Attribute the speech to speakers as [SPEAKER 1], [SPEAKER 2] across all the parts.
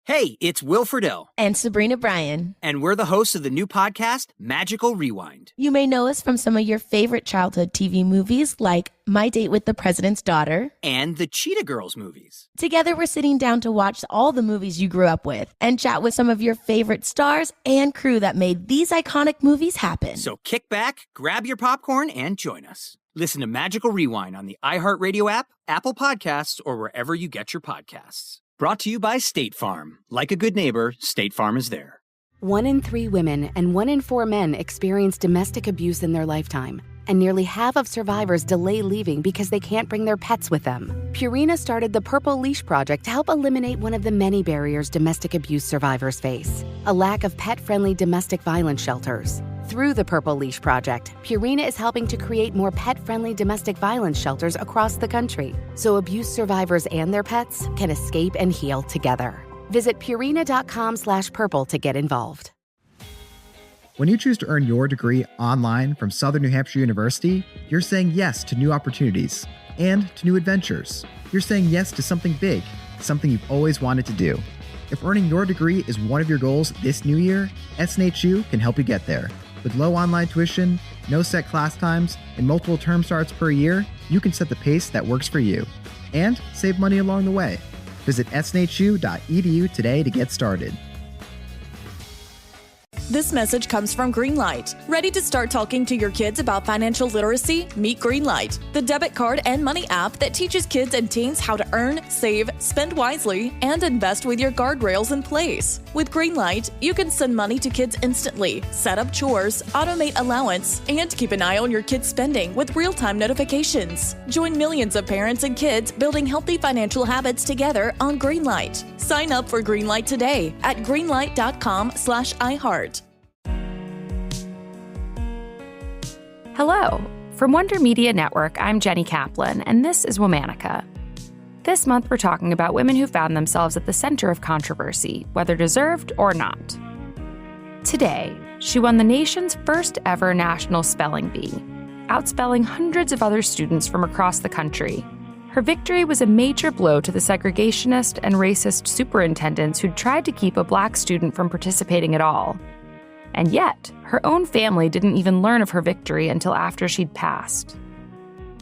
[SPEAKER 1] Hey, it's Will Friedle.
[SPEAKER 2] And Sabrina Bryan.
[SPEAKER 1] And we're the hosts of the new podcast, Magical Rewind.
[SPEAKER 2] You may know us from some of your favorite childhood TV movies like My Date with the President's Daughter
[SPEAKER 1] and the Cheetah Girls movies.
[SPEAKER 2] Together, we're sitting down to watch all the movies you grew up with and chat with some of your favorite stars and crew that made these iconic movies happen.
[SPEAKER 1] So kick back, grab your popcorn, and join us. Listen to Magical Rewind on the iHeartRadio app, Apple Podcasts, or wherever you get your podcasts. Brought to you by State Farm. Like a good neighbor, State Farm is there.
[SPEAKER 3] 1 in 3 women and 1 in 4 men experience domestic abuse in their lifetime. And nearly half of survivors delay leaving because they can't bring their pets with them. Purina started the Purple Leash Project to help eliminate one of the many barriers domestic abuse survivors face, a lack of pet-friendly domestic violence shelters. Through the Purple Leash Project, Purina is helping to create more pet-friendly domestic violence shelters across the country, so abuse survivors and their pets can escape and heal together. Visit Purina.com/purple to get involved.
[SPEAKER 4] When you choose to earn your degree online from Southern New Hampshire University, you're saying yes to new opportunities and to new adventures. You're saying yes to something big, something you've always wanted to do. If earning your degree is one of your goals this new year, SNHU can help you get there. With low online tuition, no set class times, and multiple term starts per year, you can set the pace that works for you and save money along the way. Visit snhu.edu today to get started.
[SPEAKER 5] This message comes from Greenlight. Ready to start talking to your kids about financial literacy? Meet Greenlight, the debit card and money app that teaches kids and teens how to earn, save, spend wisely, and invest with your guardrails in place. With Greenlight, you can send money to kids instantly, set up chores, automate allowance, and keep an eye on your kids' spending with real-time notifications. Join millions of parents and kids building healthy financial habits together on Greenlight. Sign up for Greenlight today at greenlight.com/iHeart.
[SPEAKER 6] Hello. From Wonder Media Network, I'm Jenny Kaplan, and this is Womanica. This month, we're talking about women who found themselves at the center of controversy, whether deserved or not. Today, she won the nation's first ever national spelling bee, outspelling hundreds of other students from across the country. Her victory was a major blow to the segregationist and racist superintendents who'd tried to keep a Black student from participating at all. And yet, her own family didn't even learn of her victory until after she'd passed.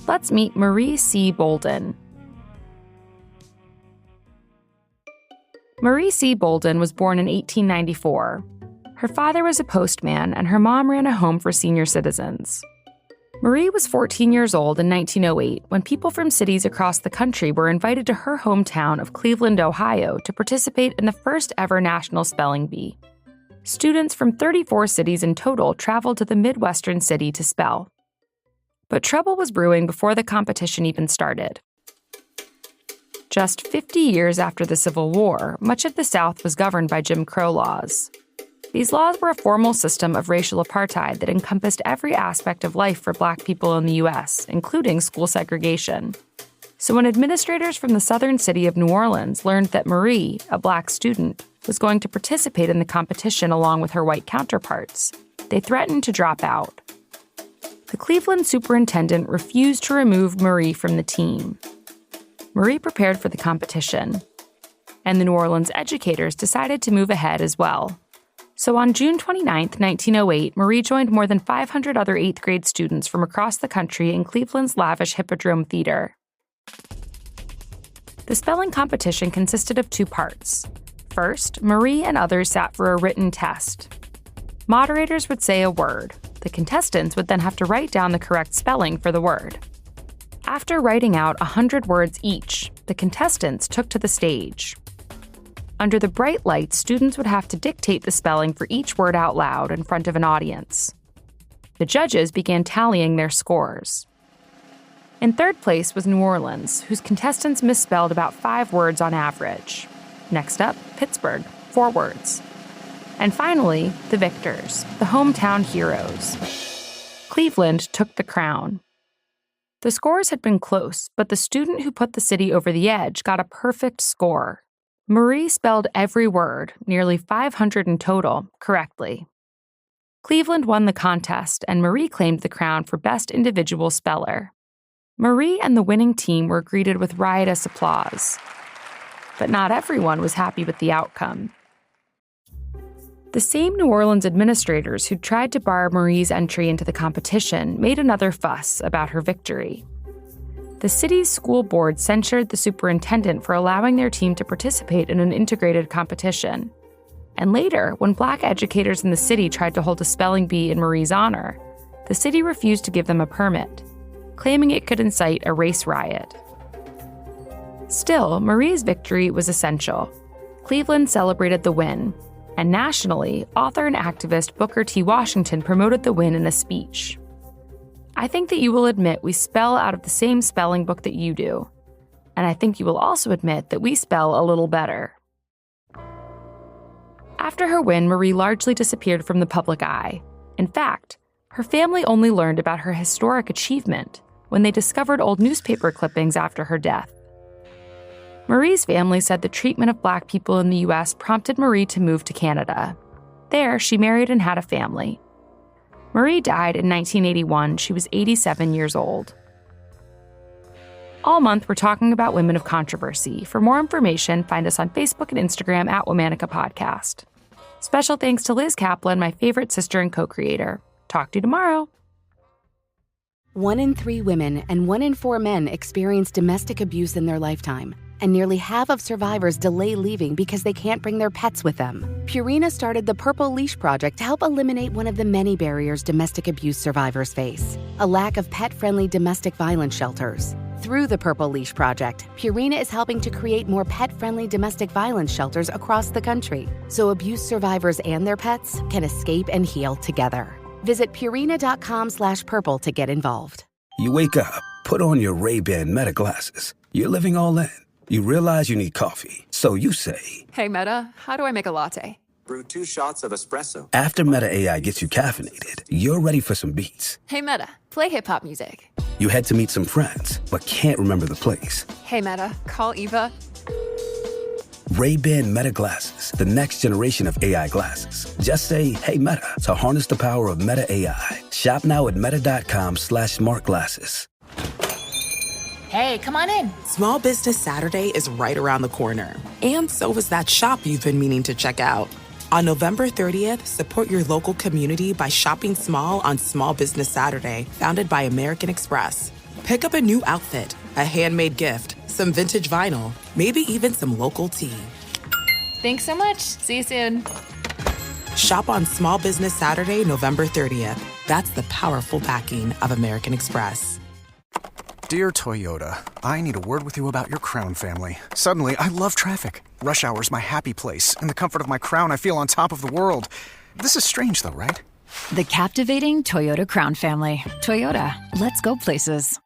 [SPEAKER 6] Let's meet Marie C. Bolden. Marie C. Bolden was born in 1894. Her father was a postman, and her mom ran a home for senior citizens. Marie was 14 years old in 1908 when people from cities across the country were invited to her hometown of Cleveland, Ohio, to participate in the first ever national spelling bee. Students from 34 cities in total traveled to the Midwestern city to spell. But trouble was brewing before the competition even started. Just 50 years after the Civil War, much of the South was governed by Jim Crow laws. These laws were a formal system of racial apartheid that encompassed every aspect of life for Black people in the U.S., including school segregation. So when administrators from the southern city of New Orleans learned that Marie, a Black student, was going to participate in the competition along with her white counterparts, they threatened to drop out. The Cleveland superintendent refused to remove Marie from the team. Marie prepared for the competition, and the New Orleans educators decided to move ahead as well. So on June 29, 1908, Marie joined more than 500 other 8th grade students from across the country in Cleveland's lavish Hippodrome Theater. The spelling competition consisted of 2 parts. First, Marie and others sat for a written test. Moderators would say a word. The contestants would then have to write down the correct spelling for the word. After writing out 100 words each, the contestants took to the stage. Under the bright lights, students would have to dictate the spelling for each word out loud in front of an audience. The judges began tallying their scores. In third place was New Orleans, whose contestants misspelled about 5 words on average. Next up, Pittsburgh, 4 words. And finally, the victors, the hometown heroes. Cleveland took the crown. The scores had been close, but the student who put the city over the edge got a perfect score. Marie spelled every word, nearly 500 in total, correctly. Cleveland won the contest, and Marie claimed the crown for Best Individual Speller. Marie and the winning team were greeted with riotous applause. but not everyone was happy with the outcome. The same New Orleans administrators who tried to bar Marie's entry into the competition made another fuss about her victory. The city's school board censured the superintendent for allowing their team to participate in an integrated competition. And later, when Black educators in the city tried to hold a spelling bee in Marie's honor, the city refused to give them a permit, claiming it could incite a race riot. Still, Marie's victory was essential. Cleveland celebrated the win, and nationally, author and activist Booker T. Washington promoted the win in a speech. I think that you will admit we spell out of the same spelling book that you do, and I think you will also admit that we spell a little better. After her win, Marie largely disappeared from the public eye. In fact, her family only learned about her historic achievement when they discovered old newspaper clippings after her death. Marie's family said the treatment of Black people in the U.S. prompted Marie to move to Canada. There, she married and had a family. Marie died in 1981. She was 87 years old. All month, we're talking about women of controversy. For more information, find us on Facebook and Instagram at Womanica Podcast. Special thanks to Liz Kaplan, my favorite sister and co-creator. Talk to you tomorrow.
[SPEAKER 3] 1 in 3 women and 1 in 4 men experience domestic abuse in their lifetime. And nearly half of survivors delay leaving because they can't bring their pets with them. Purina started the Purple Leash Project to help eliminate one of the many barriers domestic abuse survivors face, a lack of pet-friendly domestic violence shelters. Through the Purple Leash Project, Purina is helping to create more pet-friendly domestic violence shelters across the country, so abuse survivors and their pets can escape and heal together. Visit Purina.com/purple to get involved.
[SPEAKER 7] You wake up, put on your Ray-Ban Meta glasses. You're living all in. You realize you need coffee, so you say,
[SPEAKER 8] "Hey Meta, how do I make a latte?"
[SPEAKER 9] Brew 2 shots of espresso.
[SPEAKER 7] After Meta AI gets you caffeinated, you're ready for some beats.
[SPEAKER 8] Hey Meta, play hip-hop music.
[SPEAKER 7] You head to meet some friends, but can't remember the place.
[SPEAKER 8] Hey Meta, call Eva.
[SPEAKER 7] Ray-Ban Meta glasses, the next generation of AI glasses. Just say, hey Meta, to harness the power of Meta AI. Shop now at meta.com/smartglasses.
[SPEAKER 10] Hey, come on in.
[SPEAKER 11] Small Business Saturday is right around the corner. And so is that shop you've been meaning to check out. On November 30th, support your local community by shopping small on Small Business Saturday, founded by American Express. Pick up a new outfit, a handmade gift, some vintage vinyl, maybe even some local tea.
[SPEAKER 10] Thanks so much. See you soon.
[SPEAKER 11] Shop on Small Business Saturday, November 30th. That's the powerful backing of American Express.
[SPEAKER 12] Dear Toyota, I need a word with you about your Crown family. Suddenly, I love traffic. Rush hour is my happy place. In the comfort of my Crown, I feel on top of the world. This is strange though, right?
[SPEAKER 13] The captivating Toyota Crown family. Toyota, let's go places.